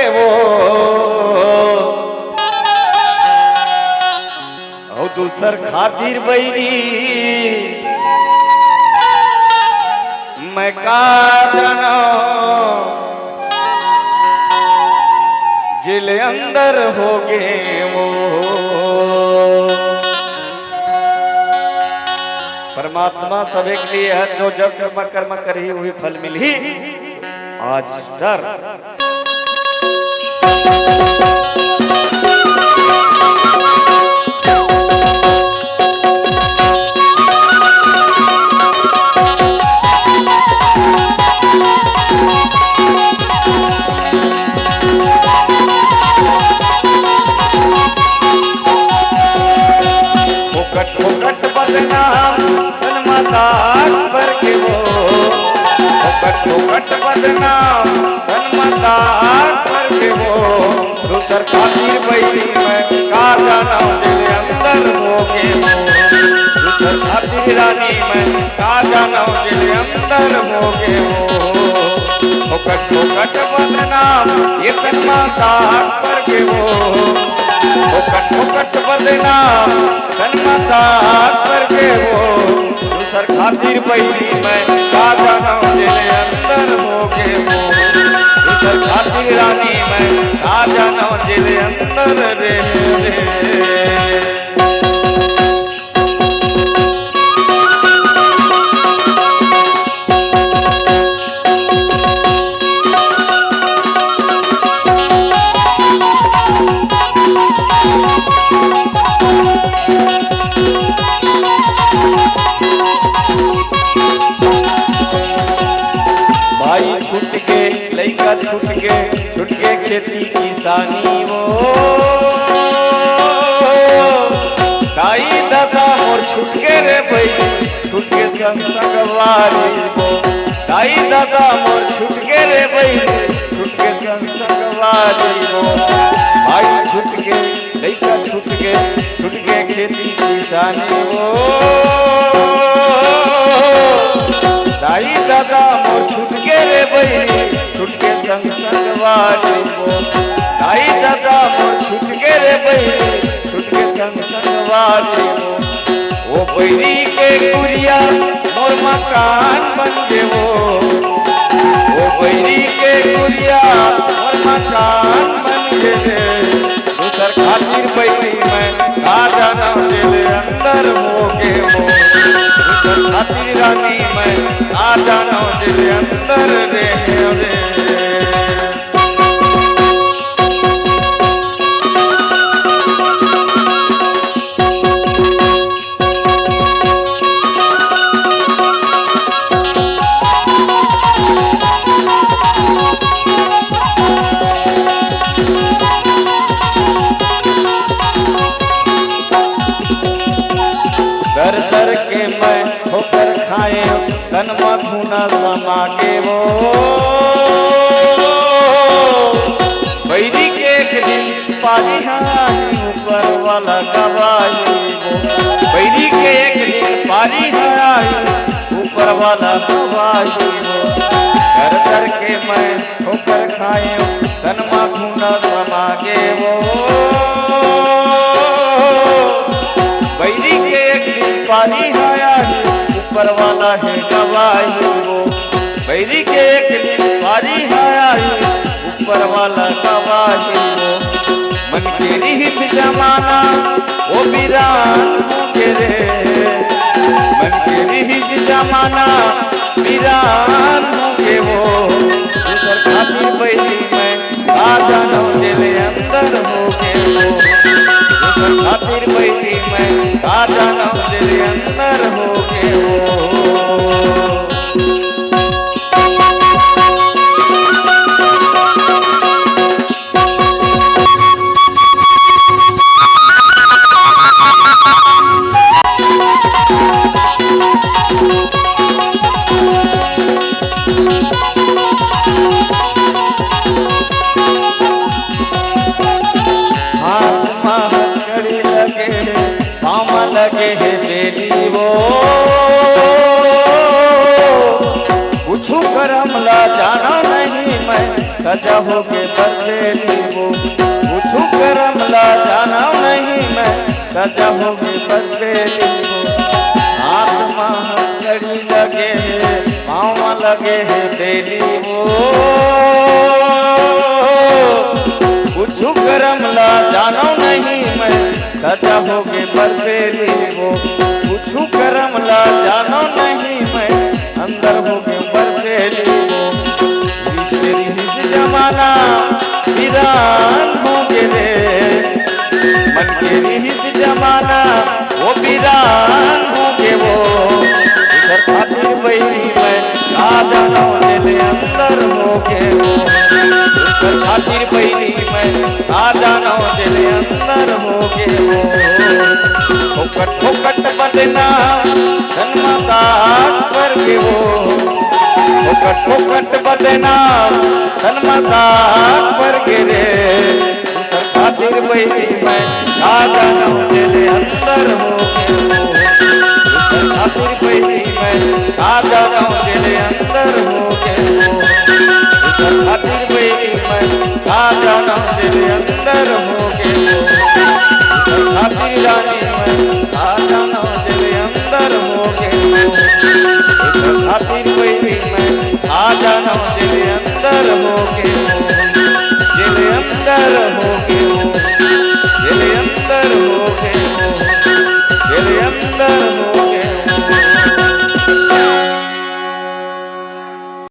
वो दूसर खातिर बैरी मैं का जाना जिले अंदर हो गए वो। परमात्मा सभी के लिए है, जो जब कर्म करी हुई फल मिली आज डर। फोकट बदनाम तन माता पर के वो फोकट बदनाम तन माता पर के वो दूसर खातिर बैरी मैं का जाना तेरे अंदर हो गए वो। दूसर खातिर रानी मैं का जाना तेरे अंदर हो गए वो। फोकट बदनाम ये तन माता पर के वो फोकट बदनाम तन माता करके वो दूसर खातिर बैरी मैं का जाना तेरे अंदर हो गए वो। दूसर खातिर रानी मैं का जाना तेरे अंदर रे। छूट के खेती किसानी वो दाई दादा मोर छूट के रे भाई छूट के संग वाली वो। दाई दादा मोर छूट के रे भाई छूट के संग वाली वो। भाई छूट के लइका छूट के खेती किसानी वो। दाई दादा मोर छूट के रे भाई छूट के संग वाली वो। दाई दादा मोर छूट के रे भाई छूट के संग वाली वो। वो बैरी के कुरिया मोर मकान बन गे वो। वो बैरी के कुरिया मोर मकान बन गे रे। दूसर खातिर बैरी मैं का जाना तेरे अंदर हो गे वो। दूसर खातिर रानी मैं का जाना तेरे अंदर रे। दर के मैं ठोकर खाए तन मधुना समा के वो। बैरी के एक दिन पानी ऊपर वाला गवाई वो। बैरी के एक दिन पानी ऊपर वाला गवाई वो। दर के मैं ठोकर खाए तन मधुना समा के वो। बैरी के एक दिन पानी ऊपर वाला है गवाही वो। बैरी के एक दिन पानी ऊपर वाला गवाही वो। मन के रिहित जमाना वो वीरान के रे। मन के रिहित जमाना वीरान के वो। दूसर खातिर बैरी मैं का जाना तेरे अंदर हो गए वो। दूसर खातिर बैरी मैं का जाना तेरे अंदर हो गए वो। लगे है बेली वो। कुछ करम ला जाना नहीं मैं सजा हो गया गए बरसेली वो, पूछू करम ला जाना नहीं मैं, सजा हो गए बरसेली वो। हाथ में घड़ी लगे है, पाँव लगे है बेली वो, पूछू करम ला जानो नहीं मैं, सजा हो गए बरसेली वो, पूछू करम ला जानो नहीं मैं, अंदर हो गए बरसेली वो। तेरी हिज जमाना वीरान हो गए, मन के हिज जमाना वो वीरान हो गए वो। इधर खातिर बैरी मैं का जानो दिल अंदर हो गए वो, इधर खातिर बैरी मैं का जानो दिल अंदर हो गए वो। ठोकट ठोकट बदना जन्मता पर के वो, ठोकट ठोकट बदना जन्मता पर के रे। इधर खातिर बैरी मैं का जानो दिल अंदर हो गए वो, इधर खातिर बैरी मैं का जानो दिल अंदर हो गए वो, इधर खातिर बैरी मैं का जानो दिल अंदर हो गए वो। इधर खातिर रानी मैं का जानो दिल अंदर हो गए वो, इधर खातिर बैरी मैं का जानो दिल अंदर हो गए वो, दिल अंदर हो